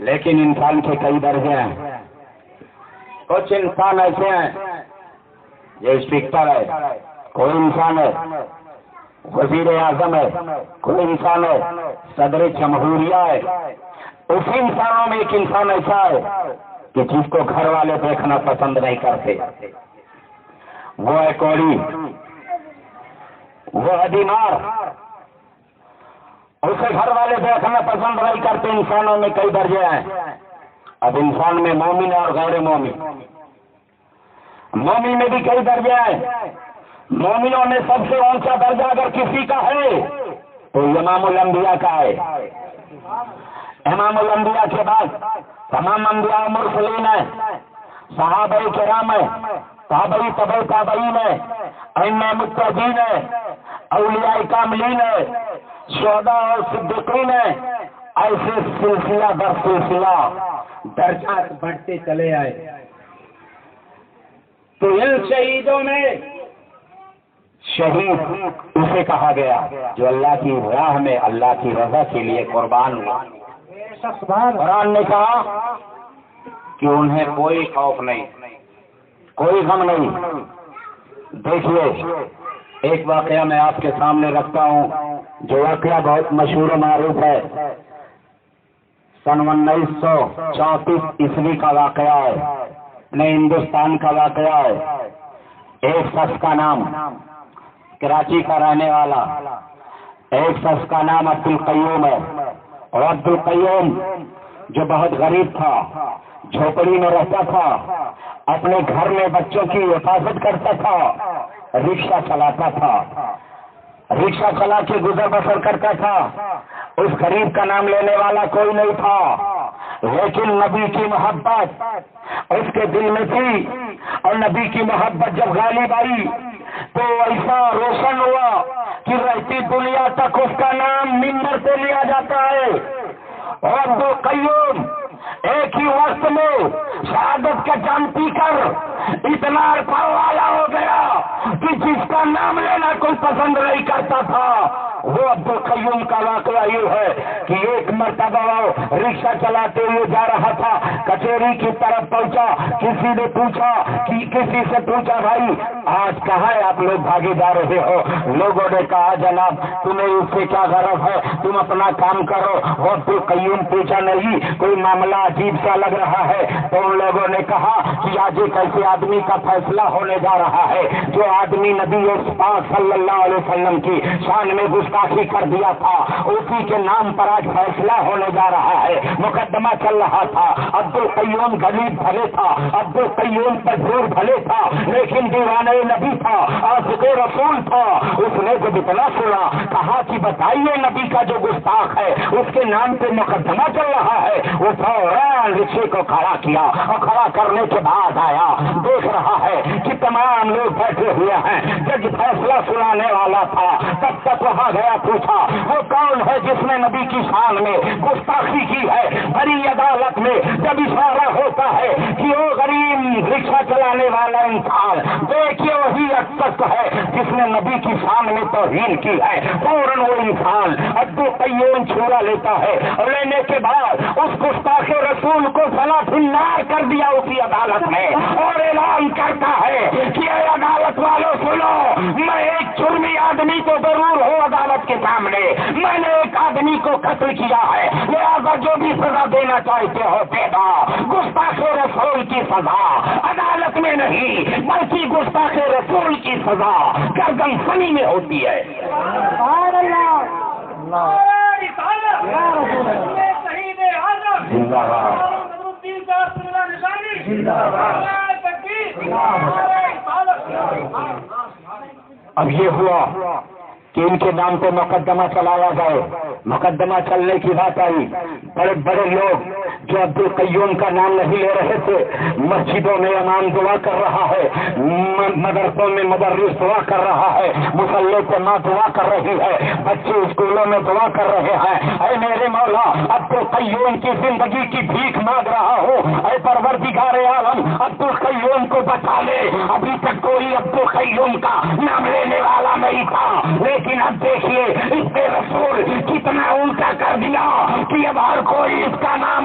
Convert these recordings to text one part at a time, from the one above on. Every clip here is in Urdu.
لیکن انسان کے کئی درجے ہیں. کچھ انسان ایسے ہیں یہ اسپیکر ہے، کوئی انسان ہے وزیر اعظم ہے، کوئی انسان ہے صدر جمہوریہ ہے. اسی انسانوں میں ایک انسان ایسا ہے کہ جس کو گھر والے دیکھنا پسند نہیں کرتے. وہ ہے کوڑی، وہ ہے بیمار، اسے گھر والے دیکھنا پسند نہیں کرتے. انسانوں میں کئی درجے ہیں. اب انسان میں مومن اور غیر مومن، مومن میں بھی کئی درجے ہیں. مومنوں میں سب سے اونچا درجہ اگر کسی کا ہے تو امام الانبیاء کا ہے. امام الانبیاء کے بعد تمام انبیاء و مرسلین ہیں، صحابہ کرام ہیں، تابعی تبع تابعین ہیں، ائمہ متقین ہیں، اولیاء کاملین ہیں، شہداء اور صدیقین ہیں. ایسے سلسلہ در سلسلہ درجات بڑھتے چلے آئے. تو ان شہیدوں میں شہید اسے کہا گیا جو اللہ کی راہ میں اللہ کی رضا کے لیے قربان ہوا. قرآن نے کہا کہ انہیں کوئی خوف نہیں، کوئی غم نہیں. دیکھیے ایک واقعہ میں آپ کے سامنے رکھتا ہوں جو واقعہ بہت مشہور و معروف ہے. سن 1934 عیسوی کا واقعہ ہے، نئے ہندوستان کا واقعہ ہے. ایک شخص کا نام کراچی کا رہنے والا، ایک شخص کا نام عبدالقیوم ہے. اور عبدالقیوم جو بہت غریب تھا، جھوپڑی میں رہتا تھا، اپنے گھر میں بچوں کی حفاظت کرتا تھا، رکشہ چلاتا تھا، رکشہ چلا کے گزر بسر کرتا تھا. اس غریب کا نام لینے والا کوئی نہیں تھا، لیکن نبی کی محبت اس کے دل میں تھی. اور نبی کی محبت جب غالب آئی تو ایسا روشن ہوا کہ رہتی دنیا تک اس کا نام منبر سے لیا جاتا ہے. اور عبدالقیوم ایک ہی وقت میں شہادت کا جام پی کر اتنا عرفہ والا ہو گیا کہ جس کا نام لینا کوئی پسند نہیں کرتا تھا. وہ عبدالقیوم کا واقعہ یہ ہے کہ ایک مرتبہ وہ رکشہ چلاتے ہوئے جا رہا تھا، کچہری کی طرف پہنچا. کسی سے پوچھا بھائی آج کہاں ہے آپ لوگ بھاگے جا رہے ہو؟ لوگوں نے کہا جناب تمہیں اس سے کیا غرض ہے، تم اپنا کام کرو. وہ عبدالقیوم پوچھا نہیں کوئی معاملہ عجیب سا لگ رہا ہے. تو ان لوگوں نے کہا کہ آج ایک ایسے آدمی کا فیصلہ ہونے جا رہا ہے جو آدمی نبی پاک صلی اللہ علیہ وسلم کی شان میں گستاخی کر دیا تھا، اسی کے نام پر آج فیصلہ ہونے جا رہا ہے. مقدمہ چل رہا تھا. عبدالقیوم غریب بھلے تھا، عبدالقیوم تجرور بھلے تھا، لیکن دیوانہ نبی تھا، عاشق رسول تھا. اس نے جب اتنا سنا کہا کہ بتائیے نبی کا جو گستاخ ہے اس کے نام پہ مقدمہ چل رہا ہے. وہ فوراً رکشے کو کھڑا کیا اور کھڑا کرنے کے بعد آیا، دیکھ رہا ہے کہ تمام لوگ بیٹھے ہوئے ہیں. جج فیصلہ سنانے والا تھا، تب تک وہاں گیا پوچھا وہ کون ہے جس نے نبی کی شان میں گستاخی کی ہے. بڑی عدالت میں جب اشارہ ہوتا ہے کہ وہ غریب رکشہ چلانے والا انسان دیکھیے وہی شخص ہے جس نے نبی کی شان میں توہین کی ہے، فوراً وہ انسان عبدالقیوم چھڑا لیتا ہے. اور لینے کے بعد اس گستاخ رسول کو صلاۃ النار کر دیا اسی عدالت میں، اور اعلان کرتا ہے کہ اے عدالت والوں سنو، میں ایک جرمی آدمی تو ضرور ہوں عدالت کے سامنے، میں نے ایک آدمی کو قتل کیا ہے، لہٰذا جو بھی سزا دینا چاہتے ہو دے دو. گستاخ رسول کی سزا عدالت میں نہیں بلکہ گستاخ رسول کی سزا گردن سنی میں ہوتی ہے. اب یہ ہوا کہ ان کے نام پہ مقدمہ چلایا جائے. مقدمہ چلنے کی بات آئی، بڑے بڑے لوگ جو عبدالقیوم کا نام نہیں لے رہے تھے، مسجدوں میں امام دعا کر رہا ہے، مدرسوں میں مدرس دعا کر رہا ہے، مصلی پہ ماں دعا کر رہی ہے، بچے اسکولوں میں دعا کر رہے ہیں. اے میرے مولا عبدالقیوم کی زندگی کی بھیک مانگ رہا ہوں، اے پروردگار عالم عبدالقیوم کو بچا لے. ابھی تک کوئی عبدالقیوم کا نام لینے والا نہیں تھا، لیکن اب دیکھیے اس پہ رسول کتنا اونچا کر دیا کہ اب ہر کوئی اس کا نام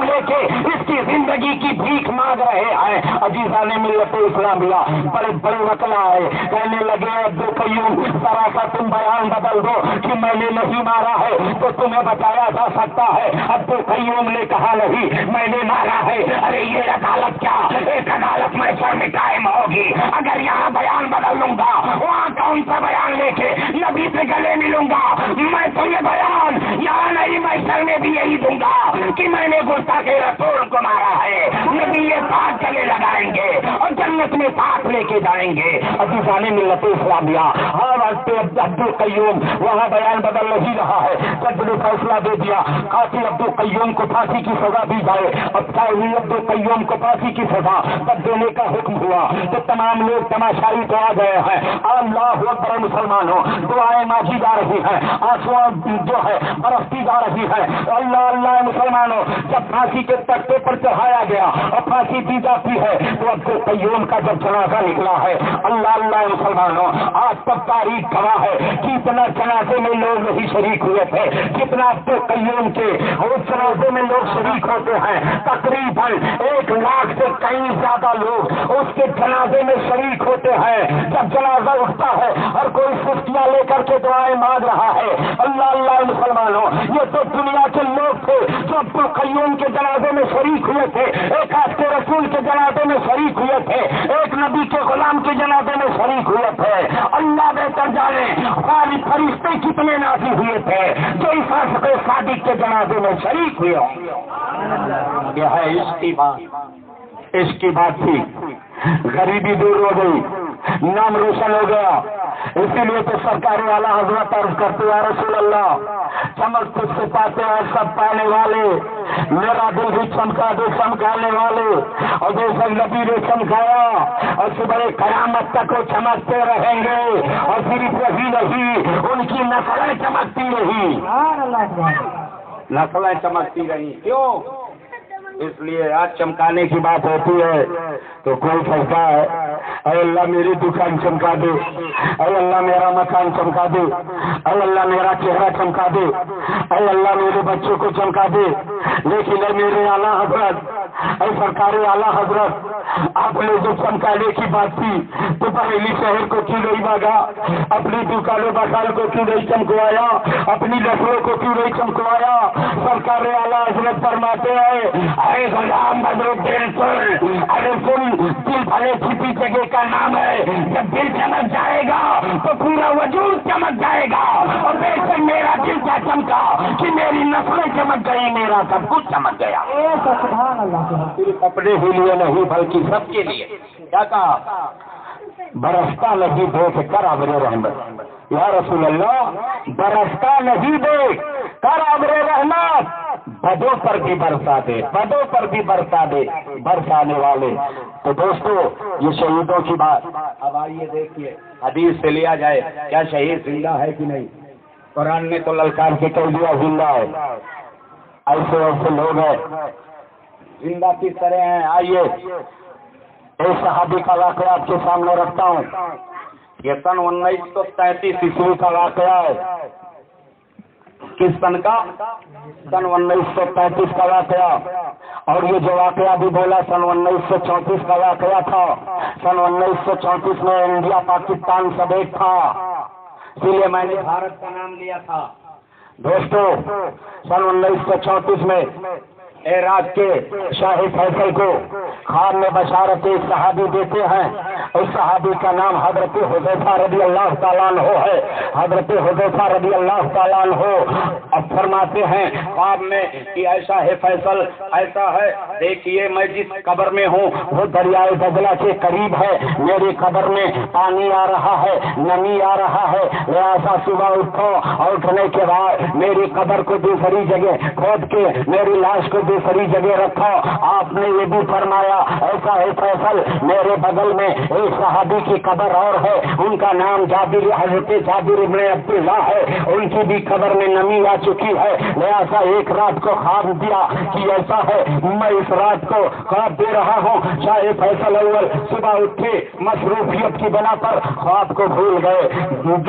ملت اسلامیہ بڑے بڑے وکلا آئے کہنے لگے عبدالقیوم ذرا سا تم بیان بدل دو کہ میں نے نہیں مارا ہے تو تمہیں بتایا جا سکتا ہے. عبدالقیوم نے کہا نہیں میں نے مارا ہے. ارے یہ عدالت کیا ایک عدالت میں سر میں قائم ہوگی. اگر یہاں بیان بدل لوں گا وہاں کون سا بیان لے کے نبی سے گلے ملوں گا. میں تو یہ بیان یہاں نہیں میں سر میں بھی یہی دوں گا کہ میں نے گستاخ رسول کو مارا ہے. نبی یہ ساتھ گلے لگائیں گے اور جنت میں ساتھ لے کے جائیں گے. عزیزان ملت اسلامیہ ہر وقت عبدالقیوم وہاں بیان بدل نہیں رہا ہے. جج نے فیصلہ دے دیا قاتل عبدالقیوم کو پھانسی کی سزا دی جائے. اب عبدالقیوم کو پھانسی کی سزا تب دینے کا حکم ہوا تو تمام لوگ تماشائی تو آ گئے ہیں. اللہ اکبر مسلمانوں دعائیں مانگی جا رہی ہیں آنسو جو ہے برستی جا رہی ہے. اللہ اللہ مسلمانوں جب پھانسی کے تختے پر چڑھایا گیا اور پھانسی دی جاتی ہے تو عبدالقیوم کا جب جنازہ نکلا ہے اللہ اللہ مسلمانوں آج تک تاریخ گواہ ہے کہ اتنا جنازے میں لوگ نہیں شریک ہوئے تھے جتنا عبدالقیوم کے اس جنازے میں لوگ شریک ہوتے ہیں. تقریباً 1 لاکھ سے کئی زیادہ لوگ اس کے جنازے میں شریک ہوتے ہیں. جب جنازہ اٹھتا ہے اور کوئی سفتیاں لے کر کے دعائیں مانگ رہا ہے اللہ اللہ مسلمانوں یہ تو دنیا کے لوگ تھے جو عبدالقیوم کے جنازے میں شریک ہوئے تھے. ایک عاشق رسول کے جنازے میں شریک ہوئے تھے. ایک نبی کے غلام کے جنازے میں شریک ہوئے تھے. اللہ بہتر جانے خالی فرشتے کتنے نازل ہوئے تھے جو اس عاشق صادق کے جنازے میں شریک ہوئے ہوں. یہ ہے عشق کی بات. عشق کی بات تھی. غریبی دور ہو گئی نام روشن ہو گیا. اسی لیے تو سرکار والا حضرت عرض کرتے یا رسول اللہ چمک تجھ سے پاتے ہیں سب پانے والے. میرا دل بھی چمکا دے چمکانے والے. اور جیسا نبی نے چمکایا اور صبح قیامت تک وہ چمکتے رہیں گے. اور صرف وہی نہیں ان کی نسلیں چمکتی رہی. نسلیں چمکتی رہی. کیوں؟ اس لیے آج چمکانے کی بات ہوتی ہے تو کوئی سجدہ ہے اے اللہ میری دکان چمکا دے. اے اللہ میرا مکان چمکا دے. اے اللہ میرا چہرہ چمکا دے. اے اللہ میرے بچوں کو چمکا دے. لیکن اے میرے اعلیٰ حضرت اے سرکار اعلیٰ حضرت آپ نے جو چمکانے کی بات کی تو بریلی شہر کو کیوں نہیں مانگا؟ اپنی دکانوں بکال کو کیوں نہیں چمکوایا؟ اپنی نسلوں کو کیوں نہیں چمکوایا؟ سرکار اعلیٰ حضرت فرماتے ہیں اے غلام بدرالدین سن ارے سن دل بھلے چھپی جگہ کا نام ہے. جب دل چمک جائے گا تو پورا وجود چمک جائے گا. اور بے شک میرا دل کیا چمکا کہ میری نسلیں چمک گئی میرا سب کچھ چمک گیا. صرف اپنے ہی لیے نہیں بلکہ سب کے لیے. کیا کہا؟ برستا نہیں دیکھ کر ابر رحمت. یا رسول اللہ برستا نہیں دیکھ کر ابر رحمت. بدوں پر بھی برسا دے بدوں پر بھی برسا دے برسانے والے. تو دوستو یہ شہیدوں کی بات. اب آئیے دیکھیے حدیث سے لیا جائے کیا شہید زندہ ہے کہ نہیں؟ قرآن نے تو للکار کے کہہ دیا زندہ ہے. ایسے ایسے لوگ ہیں زندہ کس طرح ہیں. آئیے ایک صحابی کا واقعہ آپ کے سامنے رکھتا ہوں. یہ سن 1933 عیسوی کا واقعہ ہے. کس سن کا؟ سن 1935 کا واقعہ. اور یہ جو واقعہ بھی بولا سن 1934 کا واقعہ تھا. سن 1934 میں انڈیا پاکستان سب ایک تھا اسی لیے میں نے بھارت کا نام لیا تھا. دوستو سن 1934 میں عراق کے شاہ فیصل کو خان نے بشارت ایک صحابی دیتے ہیں. اس صحابی کا نام حضرت حذیفہ رضی اللہ تعالیٰ عنہ ہے. حضرت حذیفہ رضی اللہ تعالیٰ عنہ اب فرماتے ہیں خواب میں کہ ایسا ہے فیصل ایسا ہے دیکھیے میں جس قبر میں ہوں وہ دریائے دجلہ کے قریب ہے. میری قبر میں پانی آ رہا ہے نمی آ رہا ہے. لہٰذا صبح اٹھو اور اٹھنے کے بعد میری قبر کو دوسری جگہ کھود کے میری لاش کو دوسری جگہ رکھو. آپ نے یہ بھی فرمایا ایسا ہے فیصل میرے بغل میں ایک صحابی کی قبر اور ہے. ان کا نام جابر حضرت جابر ابن عبداللہ ہے. ان کی بھی قبر میں نمی آ چکی ہے. لہٰذا ایک رات کو خواب دیا کہ ایسا ہے میں اس رات کو خواب دے رہا ہوں. شاہ فیصل اول صبح اٹھے مصروفیت کی بنا پر خواب کو بھول گئے.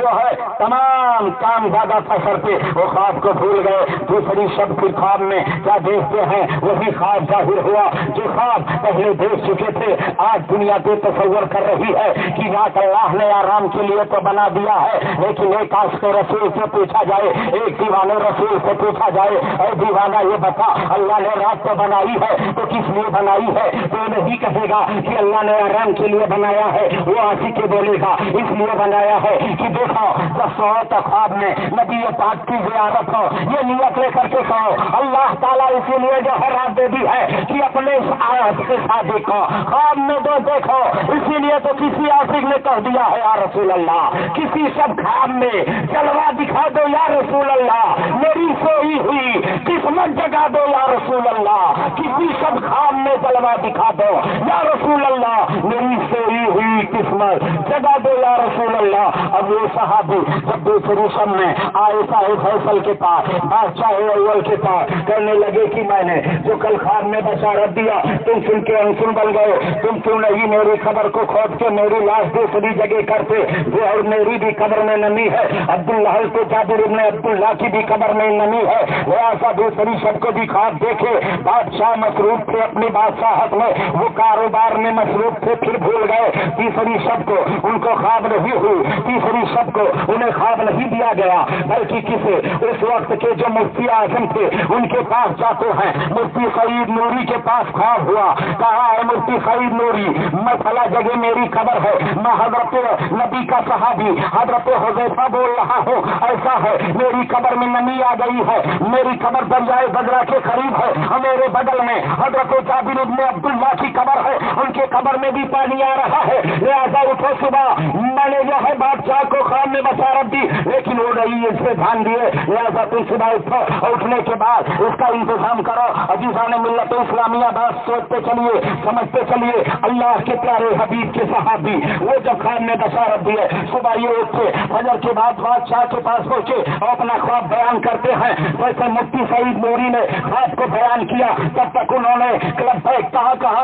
جو ہے تمام کام زیادہ فخر پہ وہ خواب کو بھول گئے. دوسری شب کے خواب میں کیا دیکھتے ہیں وہی خواب ظاہر ہوا جو خواب پہلے دیکھ چکے تھے. آج دنیا کو تصور کر رہی ہے کہ رات اللہ نے آرام کے لیے تو بنا دیا ہے, لیکن ایک عاشق رسول سے پوچھا جائے, ایک دیوانے رسول سے پوچھا جائے, اے دیوانہ یہ بتا اللہ نے رات تو بنائی ہے تو کس لیے بنائی ہے؟ تو نہیں کہے گا کہ اللہ نے آرام کے لیے بنایا ہے, وہ عاشق بولے گا اس لیے بنایا ہے کہ دیکھو جب سو تو خواب میں نبی پاک کی زیارت ہو, یہ نیت لے کر کے کہو اللہ تعالیٰ اسی لیے جو ہے رات دے دی ہے کہ اپنے آیت کے صادق کو خواب میں دو دیکھو, اسی لیے تو کسی عاشق نے کہہ دیا ہے یا رسول اللہ کسی سب خواب میں جلوہ دکھا دو یا رسول اللہ, میری سوئی ہوئی قسمت جگا دو یا رسول اللہ, کسی سب خواب میں جلوہ دکھا دو یا رسول اللہ, میری سوئی ہوئی قسمت جگا دو یا رسول اللہ. اب وہ صحابی جب دوسری شب میں آئے صاحب فیصل کے پاس بادشاہ اول کے پاس کہنے لگے کہ میں نے جو کل خواب میں بشارت دیا تم سن کے انسن بن گئے, تم کیوں نہیں میری خبر کو کھود کے میری لاش دوسری جگہ کرتے, وہ اور میری بھی قبر میں نمی ہے, عبداللہ کو جابر ابن عبداللہ کی بھی قبر میں نمی ہے, ایسا دوسری شب کو بھی خواب دیکھے. بادشاہ مصروف تھے اپنی بادشاہت میں, وہ کاروبار میں مصروف تھے پھر بھول گئے. تیسری شب کو ان کو خواب نہیں ہوئی, تیسری شب کو انہیں خواب نہیں دیا گیا بلکہ کسی اس وقت کے جو مفتی اعظم تھے ان کے پاس جاتے ہیں. مفتی سعید نوری کے پاس خواب ہوا, کہا ہے مفتی سعید نوری مسئلہ جگہ میری قبر ہے, میں حضرت نبی کا صحابی حضرت حذیفہ بول رہا ہوں, ایسا ہے میری قبر میں نمی آ گئی ہے, میری قبر دریائے بدرا کے قریب ہے, میرے بغل میں حضرت جابر ابن عبداللہ کی قبر ہے, ان کے قبر میں بھی پانی آ رہا ہے, لہٰذا اٹھو صبح میں نے جو ہے بادشاہ کو خواب میں بشارت دی لیکن وہ نہیں اس سے دھیان دیے, لہٰذا تم صبح اٹھو, اٹھنے کے بعد اس کا انتظام کرو. عزیزان ملت اسلامیہ بات سوچتے چلیے سمجھتے چلیے, اللہ کے پیارے حبیب کے صحابی وہ جب خواب میں بشارت دیے صبح یہ اٹھے, فجر کے بعد بادشاہ کے پاس پہنچے اور اپنا خواب بیان کرتے ہیں. ویسے مفتی سعید نوری نے خواب کو بیان کیا, تب تک انہوں نے کہا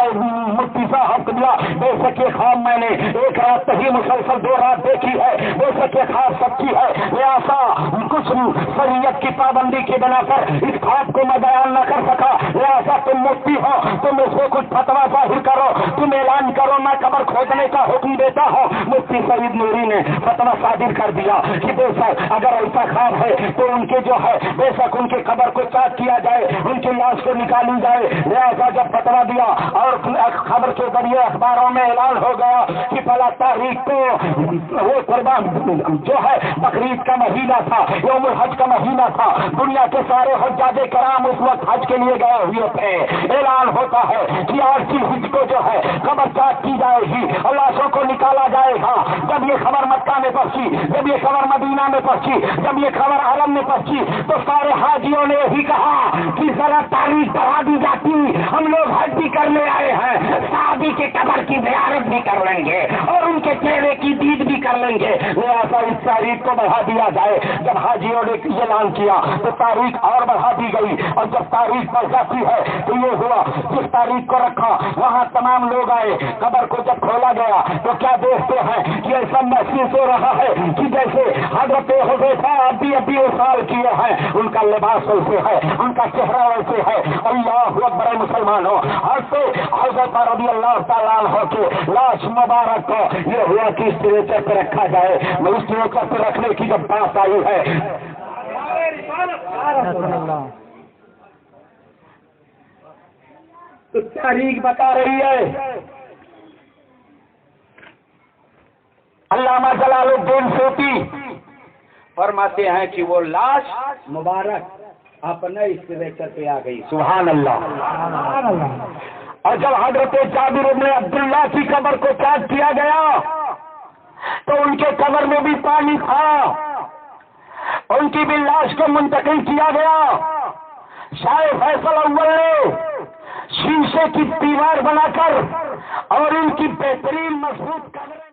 مفتی صاحب دیا بے شک یہ خواب میں نے ایک رات نہیں مسلسل 2 رات دیکھی ہے, بے شک یہ خواب سچی ہے, لہٰذا کچھ شریعت کی پابندی کی بنا پر اس خواب کو میں بیان نہ کر سکا, لہٰذا تم مفتی ہو تم اس کو کچھ فتویٰ ظاہر کرو, تم اعلان کرو میں قبر کھودنے کا حکم دیتا ہوں. مفتی سعید نوری نے فتویٰ صادر کر دیا کہ بے شک اگر ایسا خواب ہے تو ان کے جو ہے بے شک ان کے قبر کو چاک کیا جائے, ان کی لاش کو نکالی جائے. لہٰذا جب فتویٰ دیا اور خبر کے ذریعے اخباروں میں اعلان ہو گیا کہ فلاں تاریخ کو وہ قربان جو ہے بقرعید کا مہینہ تھا, یوم الحج کا مہینہ تھا, دنیا کے سارے حجاج کرام اس وقت حج کے لیے گئے ہوئے تھے. اعلان ہوتا ہے کہ آج کی حج کو جو ہے قبر چاک کی جائے گی اور لاشوں کو نکالا جائے گا. جب یہ خبر مکہ میں پہنچی, جب یہ خبر مدینہ میں پہنچی, جب یہ خبر عالم میں پہنچی تو سارے حاجیوں نے یہی کہا کہ ذرا تاریخ بڑھا دی جاتی, ہم لوگ حج بھی کرنے آئے ہیں, صحابی کے قبر کی زیارت بھی کر لیں گے اور ان کے چہرے کی دید بھی کر لیں گے, لہٰذا اس تاریخ کو بڑھا دیا جائے. جب حاجیوں نے اعلان کیا تو تاریخ اور بڑھا دی گئی, اور جب تاریخ بڑھ جاتی ہے تو یہ ہوا جس تاریخ کو رکھا وہاں تمام لوگ آئے, قبر کو جب کھولا گیا تو کیا دیکھتے ہیں کہ ایسا محسوس ہو رہا ہے کہ جیسے حضرت حذیفہ ابھی سال کیے ہیں, ان کا لباس ویسے ہے, ان کا چہرہ ویسے ہے. اللہ اکبر مسلمانوں, حضرت رضی اللہ تعالیٰ عنہ کے لاش مبارک کو یہ ہوا کہ اسٹریچر پہ رکھا جائے. میں اسٹریچر پہ رکھنے کی جب بات آئی ہے تو تاریخ بتا رہی ہے, علامہ جلال الدین سیوطی فرماتے ہیں کہ وہ لاش مبارک اپنے اسٹریچر پہ آ گئی. سبحان اللہ. اور جب حضرت جابر بن عبداللہ کی قبر کو چاک کیا گیا تو ان کے قبر میں بھی پانی تھا, ان کی بھی لاش کو منتقل کیا گیا. شاہ فیصل اول نے شیشے کی دیوار بنا کر اور ان کی بہترین مضبوط قبر